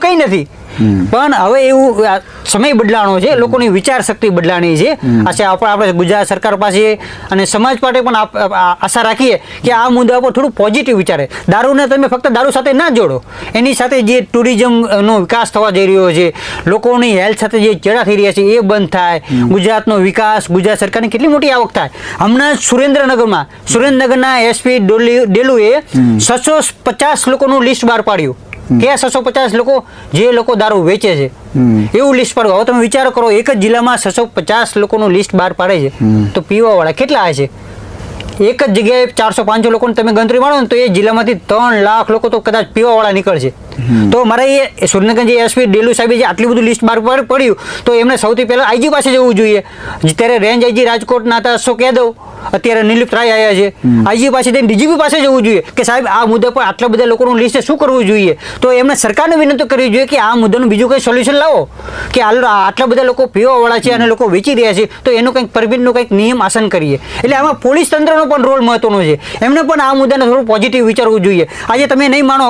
કંઈ નથી. પણ હવે એવું સમય બદલાણો છે, લોકોની વિચાર શક્તિ બદલાણી છે. આપણે ગુજરાત સરકાર પાસે અને સમાજ માટે પણ આશા રાખીએ કે આ મુદ્દા પર થોડું પોઝિટિવ વિચારે. દારૂને તમે ફક્ત દારૂ સાથે ના જોડો, એની સાથે જે ટુરિઝમનો વિકાસ થવા જઈ રહ્યો છે, લોકોની હેલ્થ સાથે જે ચેડા થઈ રહ્યા છે એ બંધ થાય, ગુજરાતનો વિકાસ, ગુજરાત સરકારની કેટલી મોટી આવક થાય. હમણાં સુરેન્દ્રનગરના એસપી ડેલુએ 650 લોકોનું લિસ્ટ બહાર પાડ્યું કે 650 લોકો જે લોકો દારૂ વેચે છે એવું લિસ્ટ પાડ્યું. હવે તમે વિચાર કરો, એક જ જિલ્લામાં 650 લોકોનું લિસ્ટ બહાર પાડે છે તો પીવાવાળા કેટલા હશે? એક જ જગ્યાએ 400-500 લોકોને તમે ગણતરી માણો ને તો એ જિલ્લામાંથી 3 લાખ લોકો તો કદાચ પીવાવાળા નીકળશે. તો મારે એ સુરેન્દ્રનગર જે એસપી ડેલુ સાહેબે જે આટલું બધું લિસ્ટ બહાર પડ્યું તો એમને સૌથી પહેલાં આઈજી પાસે જવું જોઈએ. ત્યારે રેન્જ આઈજી રાજકોટના હતા અશોક યાદવ, અત્યારે નિલીપ રાય આવ્યા છે. આઈજી પાસે જઈને ડીજીપી પાસે જવું જોઈએ કે સાહેબ આ મુદ્દા પર આટલા બધા લોકોનું લિસ્ટ શું કરવું જોઈએ. તો એમને સરકારને વિનંતી કરવી જોઈએ કે આ મુદ્દાનું બીજું કંઈ સોલ્યુશન લાવો કે આટલા બધા લોકો પીવાવાળા છે અને લોકો વેચી રહ્યા છે તો એનો કંઈક પરમિટનો કંઈક નિયમ આસન કરીએ. એટલે આમાં પોલીસ તંત્રનો પણ રોલ મહત્વનો છે. એમને પણ આ મુદ્દાને થોડું પોઝિટિવ વિચારવું જોઈએ. આજે તમે નહીં માનો